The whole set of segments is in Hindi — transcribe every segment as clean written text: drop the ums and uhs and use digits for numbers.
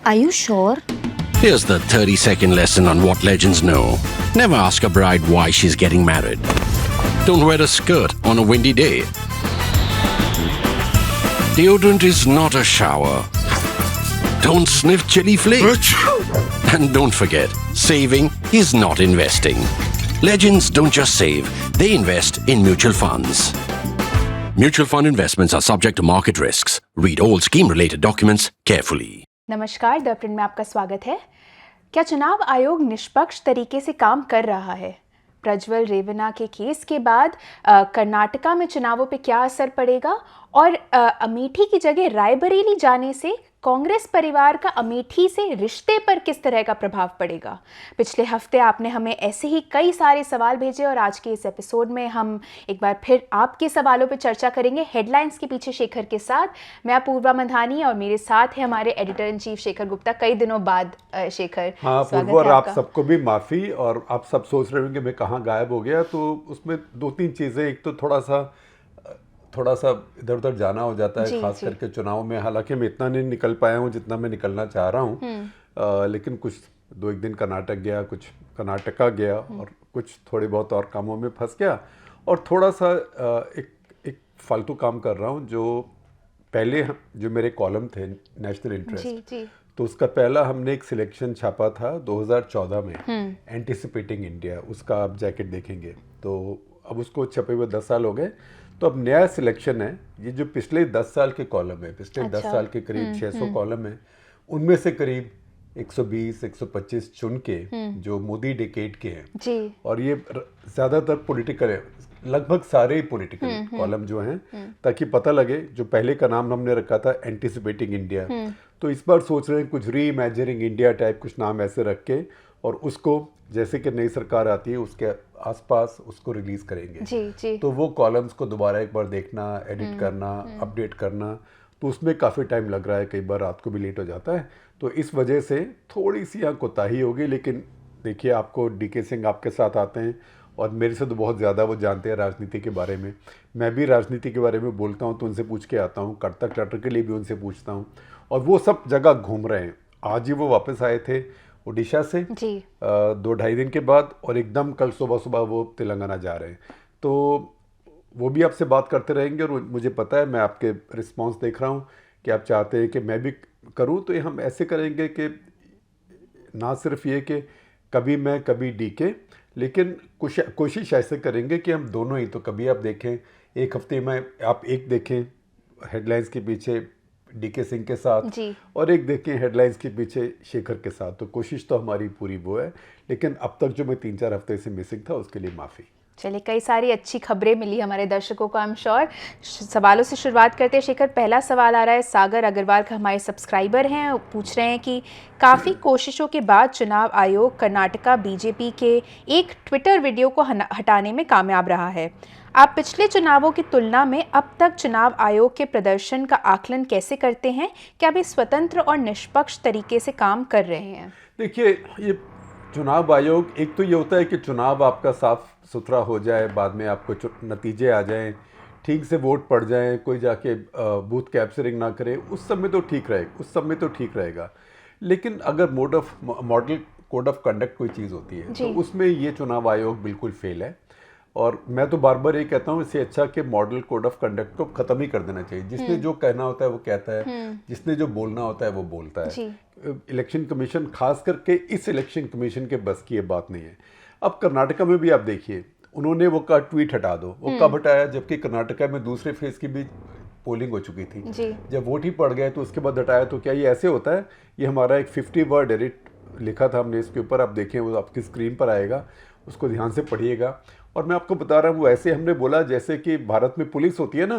Are you sure? Here's the 30-second lesson on what legends know. Never ask a bride why she's getting married. Don't wear a skirt on a windy day. Deodorant is not a shower. Don't sniff chili flakes. And don't forget, saving is not investing. Legends don't just save, they invest in mutual funds. Mutual fund investments are subject to market risks. Read all scheme-related documents carefully. नमस्कार, द प्रिंट में आपका स्वागत है। क्या चुनाव आयोग निष्पक्ष तरीके से काम कर रहा है? प्रज्वल रेवन्ना के केस के बाद कर्नाटका में चुनावों पे क्या असर पड़ेगा और अमेठी की जगह रायबरेली जाने से कांग्रेस परिवार का अमेठी से रिश्ते पर किस तरह का प्रभाव पड़ेगा? पिछले हफ्ते आपने हमें ऐसे ही कई सारे सवाल भेजे और आज के इस एपिसोड में हम एक बार फिर आपके सवालों पर चर्चा करेंगे हेडलाइंस के पीछे शेखर के साथ। मैं अपूर्वा मंधानी और मेरे साथ है हमारे editor in chief Shekhar Gupta. कई दिनों बाद शेखर। हाँ पूर्वा, और आप सबको भी माफ़ी। और आप सब सोच रहे होंगे मैं कहाँ गायब हो गया, तो उसमें दो तीन चीज़ें। एक तो थोड़ा सा इधर उधर जाना हो जाता है, खास करके चुनाव में। हालांकि मैं इतना नहीं निकल पाया हूँ जितना मैं निकलना चाह रहा हूँ, लेकिन कुछ 2-1 दिन कर्नाटक गया, कुछ कर्नाटका गया और कुछ थोड़े बहुत और कामों में फंस गया। और थोड़ा सा एक फालतू काम कर रहा हूँ। जो पहले जो मेरे कॉलम थे नेशनल इंटरेस्ट, तो उसका पहला हमने एक सिलेक्शन छापा था 2014 में, एंटिसिपेटिंग इंडिया। उसका आप जैकेट देखेंगे तो अब उसको छपे हुए 10 साल हो गए। तो अब नया सिलेक्शन है। ये जो पिछले 10 साल के कॉलम है, पिछले 10 साल के करीब 600 कॉलम है, उनमें से करीब 120-125 चुन के जो मोदी डिकेड के हैं, और ये ज़्यादातर पॉलिटिकल है, लगभग सारे ही पॉलिटिकल कॉलम जो हैं, ताकि पता लगे। जो पहले का नाम हमने रखा था एंटिसिपेटिंग इंडिया, तो इस बार सोच रहे हैं कुछ री इमेजिनिंग इंडिया टाइप कुछ नाम ऐसे रख के, और उसको जैसे कि नई सरकार आती है उसके आसपास उसको रिलीज करेंगे। तो वो कॉलम्स को दोबारा एक बार देखना, एडिट करना, अपडेट करना, तो उसमें काफ़ी टाइम लग रहा है। कई बार रात को भी लेट हो जाता है, तो इस वजह से थोड़ी सी यहाँ कोताही होगी। लेकिन देखिए, आपको डीके सिंह आपके साथ आते हैं और मेरे से तो बहुत ज़्यादा वो जानते हैं राजनीति के बारे में। मैं भी राजनीति के बारे में बोलता हूँ तो उनसे पूछ के आता हूँ, करतक क्लटर के लिए भी उनसे पूछता हूँ, और वो सब जगह घूम रहे हैं। आज ही वो वापस आए थे उड़ीसा से 2-2.5 दिन के बाद, और एकदम कल सुबह सुबह वो तेलंगाना जा रहे हैं। तो वो भी आपसे बात करते रहेंगे। और मुझे पता है, मैं आपके रिस्पांस देख रहा हूँ कि आप चाहते हैं कि मैं भी करूँ। तो ये हम ऐसे करेंगे कि ना सिर्फ ये कि कभी मैं कभी डीके, लेकिन कोशिश ऐसे करेंगे कि हम दोनों ही। तो कभी आप देखें एक हफ्ते में आप एक देखें हेडलाइंस के पीछे डीके सिंह के साथ, और एक देखें हेडलाइंस के पीछे शेखर के साथ। तो कोशिश तो हमारी पूरी वो है, लेकिन अब तक जो मैं 3-4 हफ्ते से मिसिंग था उसके लिए माफ़ी। चलिए, कई सारी अच्छी खबरें मिली हमारे दर्शकों को, आई एम श्योर। सवालों से शुरुआत करते हैं शेखर। पहला सवाल आ रहा है सागर अग्रवाल का, हमारे सब्सक्राइबर हैं। पूछ रहे हैं कि काफ़ी कोशिशों के बाद चुनाव आयोग कर्नाटका बीजेपी के एक ट्विटर वीडियो को हटाने में कामयाब रहा है। आप पिछले चुनावों की तुलना में अब तक चुनाव आयोग के प्रदर्शन का आकलन कैसे करते हैं? क्या वे स्वतंत्र और निष्पक्ष तरीके से काम कर रहे हैं? देखिए, ये चुनाव आयोग, एक तो ये होता है कि चुनाव आपका साफ सुथरा हो जाए, बाद में आपको नतीजे आ जाएं, ठीक से वोट पड़ जाएं, कोई जाके बूथ कैप्चरिंग ना करे, उस समय तो ठीक रहेगा। लेकिन अगर मॉडल कोड ऑफ कंडक्ट कोई चीज़ होती है, तो उसमें ये चुनाव आयोग बिल्कुल फेल है। और मैं तो बार बार ये कहता हूँ, इससे अच्छा कि मॉडल कोड ऑफ कंडक्ट को ख़त्म ही कर देना चाहिए। जिसने जो कहना होता है वो कहता है, जिसने जो बोलना होता है वो बोलता है। इलेक्शन कमीशन, खास करके इस इलेक्शन कमीशन के बस की ये बात नहीं है। अब कर्नाटका में भी आप देखिए, उन्होंने वो का ट्वीट हटा दो, वो कब हटाया? जबकि कर्नाटका में दूसरे फेज की भी पोलिंग हो चुकी थी। जब वोट ही पड़ गए तो उसके बाद हटाया। तो क्या ये ऐसे होता है? ये हमारा एक 50 वर्ड एडिट लिखा था हमने इसके ऊपर, आप देखें वो आपकी स्क्रीन पर आएगा, उसको ध्यान से पढ़िएगा। और मैं आपको बता रहा हूँ, वो ऐसे हमने बोला जैसे कि भारत में पुलिस होती है ना,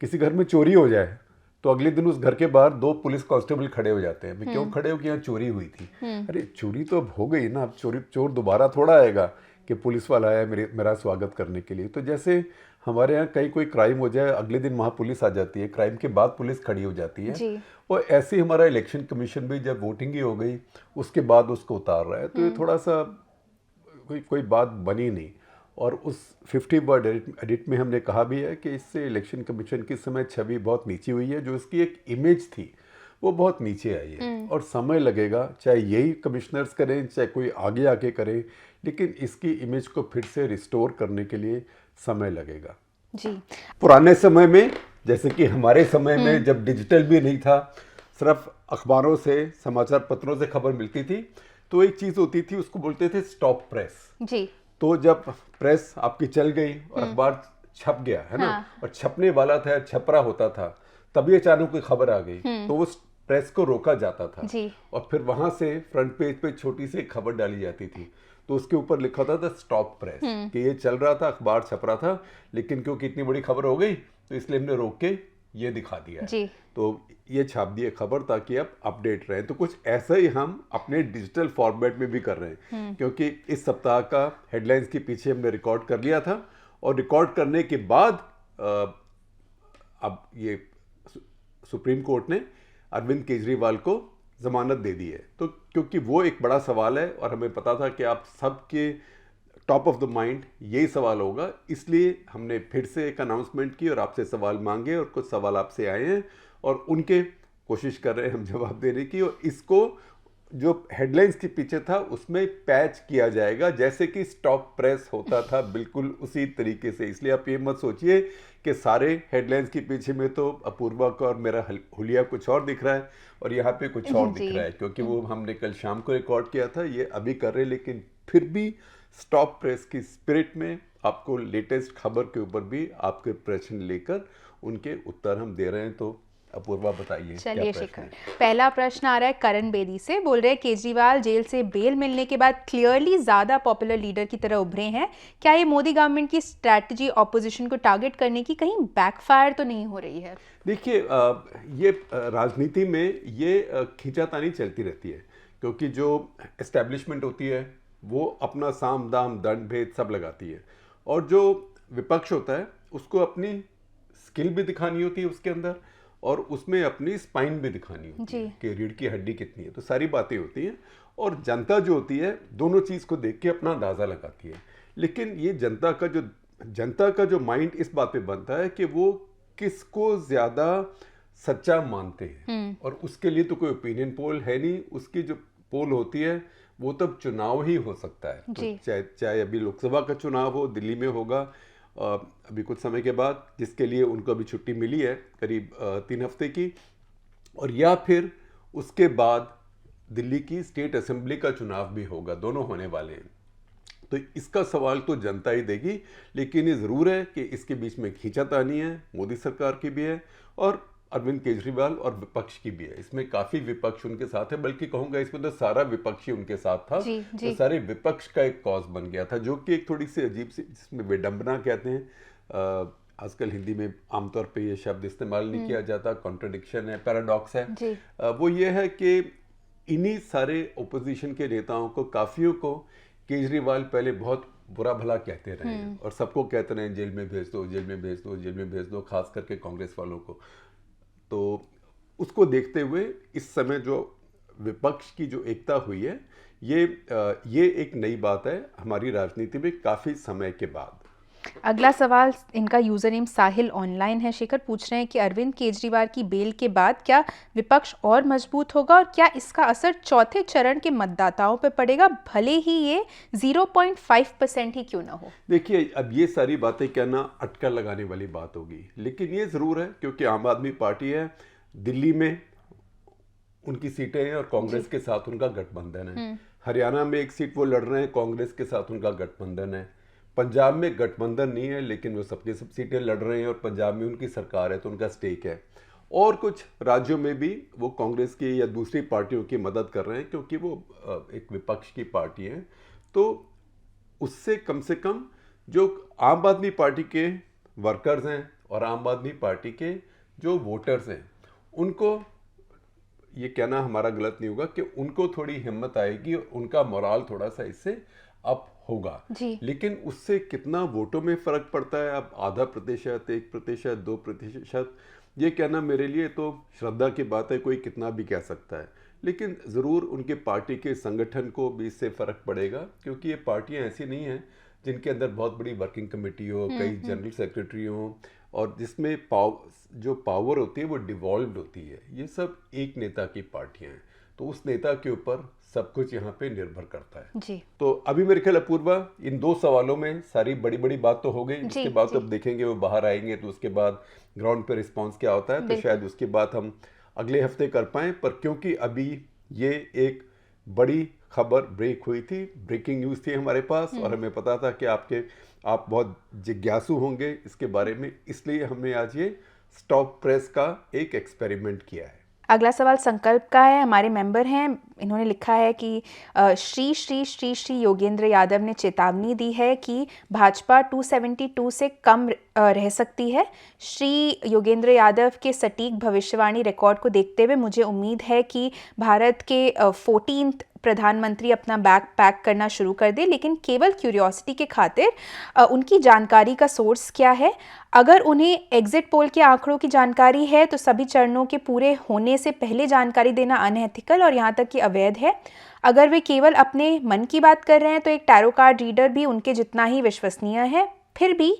किसी घर में चोरी हो जाए तो अगले दिन उस घर के बाहर 2 पुलिस कांस्टेबल खड़े हो जाते हैं। क्यों खड़े हो? कि यहाँ चोरी हुई थी। अरे चोरी तो अब हो गई ना, अब चोर दोबारा थोड़ा आएगा कि पुलिस वाला आया मेरा स्वागत करने के लिए। तो जैसे हमारे यहाँ कोई क्राइम हो जाए, अगले दिन वहाँ पुलिस आ जाती है, क्राइम के बाद पुलिस खड़ी हो जाती है। और ऐसे ही हमारा इलेक्शन कमीशन भी जब वोटिंग ही हो गई उसके बाद उसको उतार रहा है। तो ये थोड़ा सा कोई बात बनी नहीं। और उस 50 वर्ड एडिट में हमने कहा भी है कि इससे इलेक्शन कमीशन की समय छवि बहुत नीची हुई है। जो इसकी एक इमेज थी वो बहुत नीचे आई है और समय लगेगा, चाहे यही कमिश्नर्स करें चाहे कोई आगे आके करे, लेकिन इसकी इमेज को फिर से रिस्टोर करने के लिए समय लगेगा जी। पुराने समय में, जैसे कि हमारे समय में जब डिजिटल भी नहीं था, सिर्फ अखबारों से समाचार पत्रों से खबर मिलती थी, तो एक चीज होती थी उसको बोलते थे स्टॉप प्रेस जी। तो जब प्रेस आपकी चल गई और अखबार छप गया है ना, और छपने वाला था, छपरा होता था, तभी अचानक कोई खबर आ गई तो उस प्रेस को रोका जाता था जी। और फिर वहां से फ्रंट पेज पे छोटी सी खबर डाली जाती थी, तो उसके ऊपर लिखा था स्टॉप प्रेस, कि ये चल रहा था, अखबार छप रहा था, लेकिन क्योंकि इतनी बड़ी खबर हो गई तो इसलिए हमने रोक के ये दिखा दिया जी। तो ये छाप दिए खबर ताकि आप अपडेट रहें। तो कुछ ऐसा ही हम अपने डिजिटल फॉर्मेट में भी कर रहे हैं, क्योंकि इस सप्ताह का हेडलाइंस के पीछे हमने रिकॉर्ड कर लिया था और रिकॉर्ड करने के बाद अब ये सुप्रीम कोर्ट ने अरविंद केजरीवाल को जमानत दे दी है। तो क्योंकि वो एक बड़ा सवाल है और हमें पता था कि आप सबके टॉप ऑफ द माइंड यही सवाल होगा, इसलिए हमने फिर से एक अनाउंसमेंट की और आपसे सवाल मांगे और कुछ सवाल आपसे आए हैं और उनके कोशिश कर रहे हैं हम जवाब देने की, और इसको जो हेडलाइंस के पीछे था उसमें पैच किया जाएगा, जैसे कि स्टॉप प्रेस होता था बिल्कुल उसी तरीके से। इसलिए आप ये मत सोचिए कि सारे हेडलाइंस के पीछे में तो अपूर्वा का और मेरा हुलिया कुछ और दिख रहा है और यहाँ पे कुछ और दिख रहा है, क्योंकि वो हमने कल शाम को रिकॉर्ड किया था, ये अभी कर रहे हैं। लेकिन फिर भी स्टॉप प्रेस की स्पिरिट में आपको लेटेस्ट खबर के ऊपर भी आपके प्रश्न लेकर उनके उत्तर हम दे रहे हैं। तो अपूर्वा बताइए। चलिए शेखर, पहला प्रश्न आ रहा है करण बेदी से। बोल रहे हैं केजरीवाल जेल से बेल मिलने के बाद क्लियरली ज्यादा पॉपुलर लीडर की तरह उभरे हैं, क्या ये मोदी गवर्नमेंट की स्ट्रैटेजी ऑपोजिशन को टारगेट करने की कहीं बैकफायर तो नहीं हो रही है? देखिए, ये राजनीति में ये खींचातानी चलती रहती है, क्योंकि जो एस्टेब्लिशमेंट होती है वो अपना साम दाम दंड भेद सब लगाती है, और जो विपक्ष होता है उसको अपनी स्किल भी दिखानी होती है उसके अंदर, और उसमें अपनी स्पाइन भी दिखानी होती है कि रीढ़ की हड्डी कितनी है। तो सारी बातें होती हैं और जनता जो होती है दोनों चीज़ को देख के अपना अंदाज़ा लगाती है। लेकिन ये जनता का जो माइंड इस बात पे बनता है कि वो किसको ज़्यादा सच्चा मानते हैं, और उसके लिए तो कोई ओपिनियन पोल है नहीं। उसकी जो पोल होती है वो तब चुनाव ही हो सकता है। तो चाहे अभी लोकसभा का चुनाव हो, दिल्ली में होगा अभी कुछ समय के बाद, जिसके लिए उनको अभी छुट्टी मिली है करीब 3 हफ्ते की, और या फिर उसके बाद दिल्ली की स्टेट असेंबली का चुनाव भी होगा, दोनों होने वाले हैं। तो इसका सवाल तो जनता ही देगी, लेकिन ये ज़रूर है कि इसके बीच में खींचातानी है, मोदी सरकार की भी है और अरविंद केजरीवाल और विपक्ष की भी है। इसमें काफ़ी विपक्ष उनके साथ है, बल्कि कहूँगा इसमें तो सारा विपक्ष ही उनके साथ था। तो सारे विपक्ष का एक कॉज बन गया था, जो कि एक थोड़ी सी अजीब सी, जिसमें विडंबना कहते हैं, आजकल हिंदी में आमतौर पे ये शब्द इस्तेमाल नहीं किया जाता, कॉन्ट्रडिक्शन है, पैराडॉक्स है। वो ये है कि इन्हीं सारे ओपोजिशन के नेताओं को, काफियों को केजरीवाल पहले बहुत बुरा भला कहते रहे हैं और सबको कहते रहे जेल में भेज दो, जेल में भेज दो, जेल में भेज दो, खास करके कांग्रेस वालों को। तो उसको देखते हुए इस समय जो विपक्ष की जो एकता हुई है, ये एक नई बात है हमारी राजनीति में काफ़ी समय के बाद। अगला सवाल इनका यूजर नेम साहिल ऑनलाइन है। शेखर पूछ रहे हैं कि अरविंद केजरीवाल की बेल के बाद क्या विपक्ष और मजबूत होगा और क्या इसका असर चौथे चरण के मतदाताओं पर पड़ेगा, भले ही ये 0.5% ही क्यों ना हो? देखिए, अब ये सारी बातें कहना अटकल लगाने वाली बात होगी, लेकिन ये ज़रूर है क्योंकि आम आदमी पार्टी है, दिल्ली में उनकी सीटें हैं और कांग्रेस के साथ उनका गठबंधन है। हरियाणा में एक सीट वो लड़ रहे हैं, कांग्रेस के साथ उनका गठबंधन है। पंजाब में गठबंधन नहीं है, लेकिन वो सबके सब सीटें लड़ रहे हैं और पंजाब में उनकी सरकार है तो उनका स्टेक है। और कुछ राज्यों में भी वो कांग्रेस की या दूसरी पार्टियों की मदद कर रहे हैं क्योंकि वो एक विपक्ष की पार्टी है। तो उससे कम से कम जो आम आदमी पार्टी के वर्कर्स हैं और आम आदमी पार्टी के जो वोटर्स हैं, उनको ये कहना हमारा गलत नहीं होगा कि उनको थोड़ी हिम्मत आएगी और उनका मोराल थोड़ा सा इससे अप होगा। लेकिन उससे कितना वोटों में फर्क पड़ता है, अब 0.5%, 1%, 2%, ये कहना मेरे लिए तो श्रद्धा की बात है, कोई कितना भी कह सकता है। लेकिन ज़रूर उनके पार्टी के संगठन को भी इससे फ़र्क पड़ेगा क्योंकि ये पार्टियां ऐसी नहीं हैं जिनके अंदर बहुत बड़ी वर्किंग कमेटी हो, कई जनरल सेक्रेटरी हो, और जिसमें जो पावर होती है वो डिवॉल्व्ड होती है। ये सब एक नेता की पार्टियां हैं, तो उस नेता के ऊपर सब कुछ यहाँ पे निर्भर करता है जी। तो अभी मेरे ख्याल अपूर्वा इन 2 सवालों में सारी बड़ी बड़ी बात तो हो गई। उसके बाद तो अब देखेंगे वो बाहर आएंगे तो उसके बाद ग्राउंड पे रिस्पांस क्या होता है, तो शायद उसके बाद हम अगले हफ्ते कर पाएं। पर क्योंकि अभी ये एक बड़ी खबर ब्रेक हुई थी, ब्रेकिंग न्यूज़ थी हमारे पास, और हमें पता था कि आप बहुत जिज्ञासु होंगे इसके बारे में, इसलिए हमने आज ये स्टॉप प्रेस का एक एक्सपेरिमेंट किया है। अगला सवाल संकल्प का है, हमारे मेंबर हैं, इन्होंने लिखा है कि श्री श्री श्री श्री योगेंद्र यादव ने चेतावनी दी है कि भाजपा 272 से कम रह सकती है। श्री योगेंद्र यादव के सटीक भविष्यवाणी रिकॉर्ड को देखते हुए मुझे उम्मीद है कि भारत के 14th प्रधानमंत्री अपना बैग पैक करना शुरू कर दे, लेकिन केवल क्यूरियोसिटी के खातिर उनकी जानकारी का सोर्स क्या है? अगर उन्हें एग्जिट पोल के आंकड़ों की जानकारी है तो सभी चरणों के पूरे होने से पहले जानकारी देना अनएथिकल और यहाँ तक कि अवैध है। अगर वे केवल अपने मन की बात कर रहे हैं तो एक टैरो कार्ड रीडर भी उनके जितना ही विश्वसनीय है। फिर भी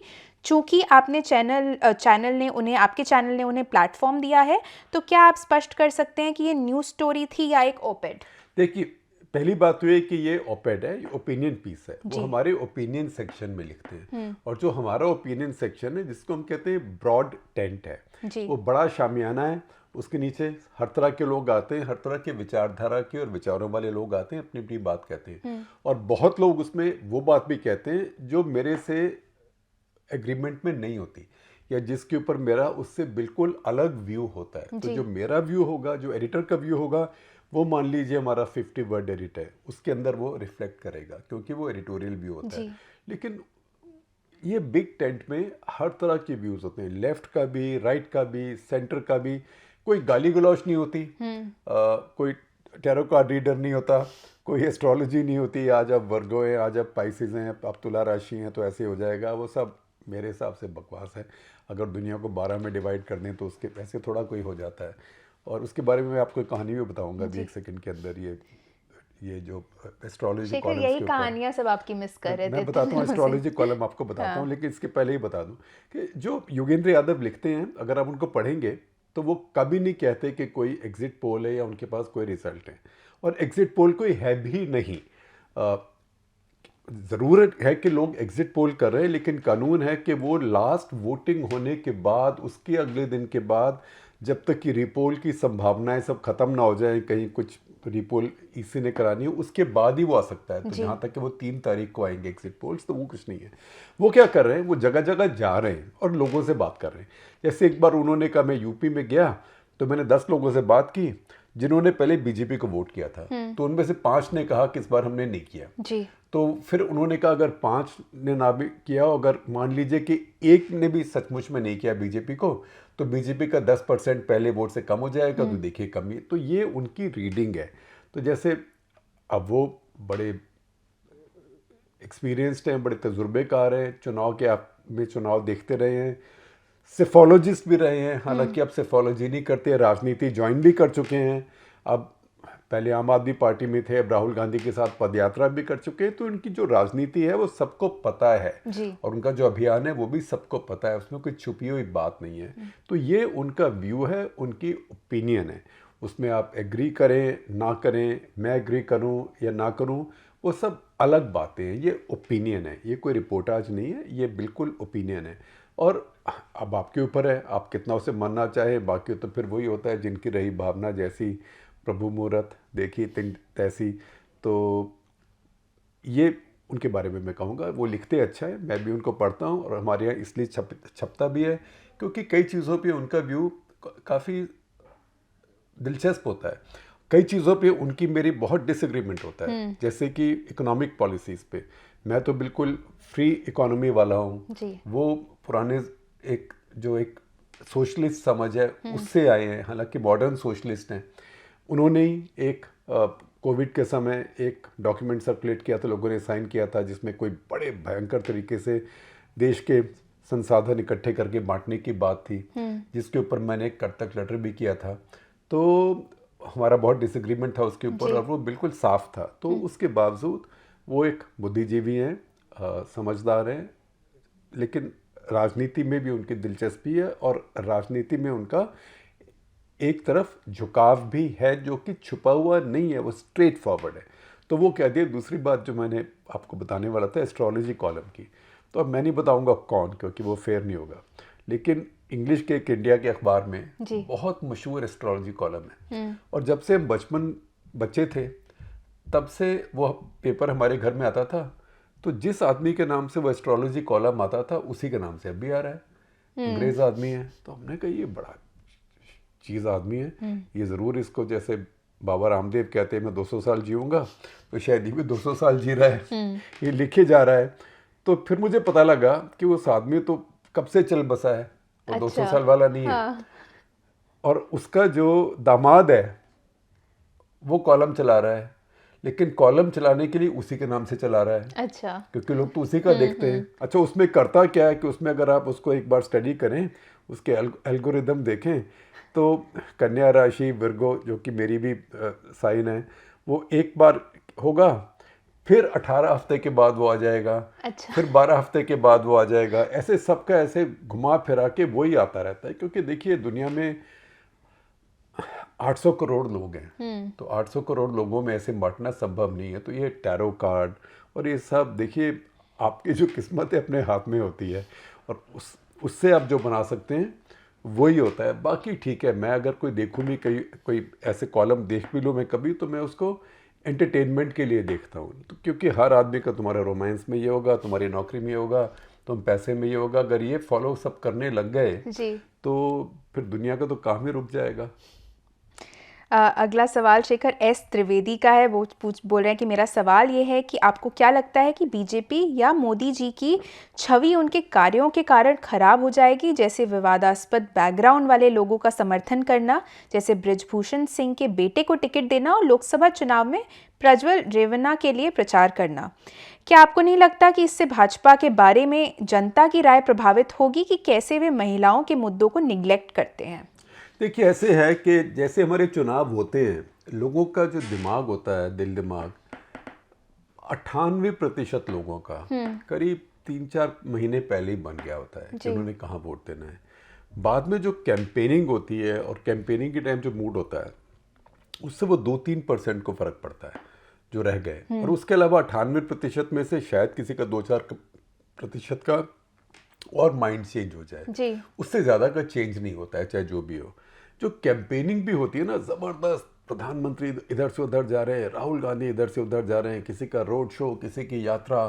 चूंकि आपके चैनल ने उन्हें प्लेटफॉर्म दिया है, तो क्या आप स्पष्ट कर सकते हैं कि ये न्यूज़ स्टोरी थी या एक ओपेड? देखिए, पहली बात तो ये कि ये ओपेड है, ये ओपिनियन पीस है, वो हमारे ओपिनियन सेक्शन में लिखते हैं। और जो हमारा ओपिनियन सेक्शन है जिसको हम कहते हैं ब्रॉड टेंट है, वो बड़ा शामियाना है, उसके नीचे हर तरह के लोग आते हैं, हर तरह के विचारधारा के और विचारों वाले लोग आते हैं, अपनी अपनी बात कहते हैं। और बहुत लोग उसमें वो बात भी कहते हैं जो मेरे से एग्रीमेंट में नहीं होती, या जिसके ऊपर मेरा उससे बिल्कुल अलग व्यू होता है। तो जो मेरा व्यू होगा, जो एडिटर का व्यू होगा, वो मान लीजिए हमारा 50 वर्ड एडिट है, उसके अंदर वो रिफ्लेक्ट करेगा क्योंकि वो एडिटोरियल व्यू होता है। लेकिन ये बिग टेंट में हर तरह के व्यूज होते हैं, लेफ्ट का भी, राइट का भी, सेंटर का भी। कोई गाली गलौच नहीं होती, कोई टैरो कार्ड रीडर नहीं होता, कोई एस्ट्रोलॉजी नहीं होती, आज आप वर्गो हैं, आज आप पाइसिस हैं, आप तुला राशि हैं तो ऐसे हो जाएगा। वो सब मेरे हिसाब से बकवास है। अगर दुनिया को 12 में डिवाइड कर दें तो उसके ऐसे थोड़ा कोई हो जाता है। और उसके बारे में मैं आपको एक कहानी भी बताऊंगा अभी 1 सेकंड के अंदर। ये जो एस्ट्रोलॉजी कॉलम, यही कहानियां सब आपकी मिस कर रहे थे। मैं बताता हूँ एस्ट्रोलॉजी कॉलम आपको बताता हूँ, लेकिन इसके पहले ही बता दूं कि जो योगेंद्र यादव लिखते हैं, अगर आप उनको पढ़ेंगे तो वो कभी नहीं कहते कि कोई एग्जिट पोल है या उनके पास कोई रिजल्ट है। और एग्जिट पोल कोई है भी नहीं। ज़रूरत है कि लोग एग्जिट पोल कर रहे हैं, लेकिन कानून है कि वो लास्ट वोटिंग होने के बाद, उसके अगले दिन के बाद, जब तक कि रिपोल की संभावनाएं सब खत्म ना हो जाए, कहीं कुछ रिपोल ईसी ने करानी हो, उसके बाद ही वो आ सकता है। तो जहाँ तक कि वो 3 तारीख को आएंगे एग्जिट पोल्स, तो वो कुछ नहीं है। वो क्या कर रहे हैं, वो जगह जगह जा रहे हैं और लोगों से बात कर रहे हैं। जैसे एक बार उन्होंने कहा मैं यूपी में गया तो मैंने 10 लोगों से बात की जिन्होंने पहले बीजेपी को वोट किया था, तो उनमें से 5 ने कहा कि इस बार हमने नहीं किया जी। तो फिर उन्होंने कहा अगर 5 ने ना भी किया, अगर मान लीजिए कि 1 ने भी सचमुच में नहीं किया बीजेपी को, तो बीजेपी का 10% पहले वोट से कम हो जाएगा। तो देखिए कमी, तो ये उनकी रीडिंग है। तो जैसे अब वो बड़े एक्सपीरियंस्ड हैं, बड़े तजुर्बेकार हैं, चुनाव देखते रहे हैं, सेफोलॉजिस्ट भी रहे हैं। हालांकि अब सेफोलॉजी नहीं करते, राजनीति ज्वाइन भी कर चुके हैं। अब पहले आम आदमी पार्टी में थे, अब राहुल गांधी के साथ पदयात्रा भी कर चुके हैं। तो उनकी जो राजनीति है वो सबको पता है जी। और उनका जो अभियान है वो भी सबको पता है, उसमें कोई छुपी हुई बात नहीं है। तो ये उनका व्यू है, उनकी ओपिनियन है। उसमें आप एग्री करें ना करें, मैं एग्री करूं या ना करूं, वो सब अलग बातें हैं। ये ओपिनियन है, ये कोई रिपोर्टाज नहीं है, ये बिल्कुल ओपिनियन है। और अब आपके ऊपर है, आप कितना उसे मानना चाहें। बाकी तो फिर वही होता है, जिनकी रही भावना जैसी, प्रभु मुहूर्त देखी तैसी। तो ये उनके बारे में मैं कहूँगा, वो लिखते अच्छा है, मैं भी उनको पढ़ता हूँ और हमारे यहाँ इसलिए छपता भी है क्योंकि कई चीज़ों पे उनका व्यू काफ़ी दिलचस्प होता है। कई चीज़ों पे उनकी मेरी बहुत डिसएग्रीमेंट होता है। जैसे कि इकोनॉमिक पॉलिसीज़ पे मैं तो बिल्कुल फ्री इकोनॉमी वाला हूँ, वो पुराने एक सोशलिस्ट समझ है उससे आए हैं, हालांकि मॉडर्न सोशलिस्ट हैं। उन्होंने ही एक कोविड के समय एक डॉक्यूमेंट सर्कुलेट किया था, लोगों ने साइन किया था, जिसमें कोई बड़े भयंकर तरीके से देश के संसाधन इकट्ठे करके बांटने की बात थी, जिसके ऊपर मैंने एक कर्तव्य लेटर भी किया था। तो हमारा बहुत डिसएग्रीमेंट था उसके ऊपर और वो बिल्कुल साफ था। तो उसके बावजूद वो एक बुद्धिजीवी हैं, समझदार हैं, लेकिन राजनीति में भी उनकी दिलचस्पी है और राजनीति में उनका एक तरफ झुकाव भी है जो कि छुपा हुआ नहीं है, वो स्ट्रेट फॉरवर्ड है। तो वो कह दिया। दूसरी बात जो मैंने आपको बताने वाला था एस्ट्रोलॉजी कॉलम की, तो अब मैं नहीं बताऊंगा कौन, क्योंकि वो फेयर नहीं होगा, लेकिन इंग्लिश के एक इंडिया के अखबार में बहुत मशहूर एस्ट्रोलॉजी कॉलम है। और जब से हम बच्चे थे तब से वो पेपर हमारे घर में आता था, तो जिस आदमी के नाम से वो एस्ट्रोलॉजी कॉलम आता था उसी के नाम से अब भी आ रहा है। अंग्रेज आदमी है, तो हमने कहा ये बड़ा चीज़ आदमी है, ये ज़रूर इसको, जैसे बाबा रामदेव कहते हैं मैं 200 साल जीऊँगा, तो शायद ये भी 200 साल जी रहा है, ये लिखे जा रहा है। तो फिर मुझे पता लगा कि उस आदमी तो कब से चल बसा है, वो 200 साल वाला नहीं है। और उसका जो दामाद है वो कॉलम चला रहा है, लेकिन कॉलम चलाने के लिए उसी के नाम से चला रहा है। अच्छा। क्योंकि लोग तो उसी का देखते हैं। अच्छा, उसमें करता क्या है कि उसमें अगर आप उसको एक बार स्टडी करें, उसके एल्गोरिदम देखें, तो कन्या राशि, विर्गो जो कि मेरी भी साइन है, वो एक बार होगा, फिर 18 हफ्ते के बाद वो आ जाएगा। अच्छा। फिर 12 हफ्ते के बाद वो आ जाएगा। ऐसे सबका ऐसे घुमा फिरा के वही आता रहता है। क्योंकि देखिए दुनिया में 800 करोड़ लोग हैं, तो 800 करोड़ लोगों में ऐसे बांटना संभव नहीं है। तो ये टैरो कार्ड और ये सब देखिए आपकी जो किस्मत है अपने हाथ में होती है, और उससे आप जो बना सकते हैं वही होता है। बाकी ठीक है, मैं अगर कोई देखूँ भी, कोई ऐसे कॉलम देख भी लूँ मैं कभी, तो मैं उसको एंटरटेनमेंट के लिए देखता हूँ। तो क्योंकि हर आदमी का, तुम्हारे रोमांस में ये होगा, तुम्हारी नौकरी में ये होगा, तुम पैसे में ये होगा, अगर ये फॉलो सब करने लग गए तो फिर दुनिया का तो काम ही रुक जाएगा। अगला सवाल शेखर एस त्रिवेदी का है। वो बोल रहे हैं कि मेरा सवाल ये है कि आपको क्या लगता है कि बीजेपी या मोदी जी की छवि उनके कार्यों के कारण खराब हो जाएगी, जैसे विवादास्पद बैकग्राउंड वाले लोगों का समर्थन करना, जैसे बृजभूषण सिंह के बेटे को टिकट देना और लोकसभा चुनाव में प्रज्वल रेवन्ना के लिए प्रचार करना। क्या आपको नहीं लगता कि इससे भाजपा के बारे में जनता की राय प्रभावित होगी कि कैसे वे महिलाओं के मुद्दों को निगलेक्ट करते हैं? देखिए ऐसे है कि जैसे हमारे चुनाव होते हैं, लोगों का जो दिमाग होता है, दिल दिमाग, 98% लोगों का करीब 3-4 महीने पहले ही बन गया होता है कि उन्होंने कहाँ वोट देना है। बाद में जो कैंपेनिंग होती है और कैंपेनिंग के टाइम जो मूड होता है, उससे वो 2-3% को फर्क पड़ता है जो रह गए। और उसके अलावा 98% में से शायद किसी का 2-4% का और माइंड चेंज हो जाए, उससे ज़्यादा का चेंज नहीं होता है, चाहे जो भी हो। जो कैंपेनिंग भी होती है ना, ज़बरदस्त, प्रधानमंत्री इधर से उधर जा रहे हैं, राहुल गांधी इधर से उधर जा रहे हैं, किसी का रोड शो, किसी की यात्रा,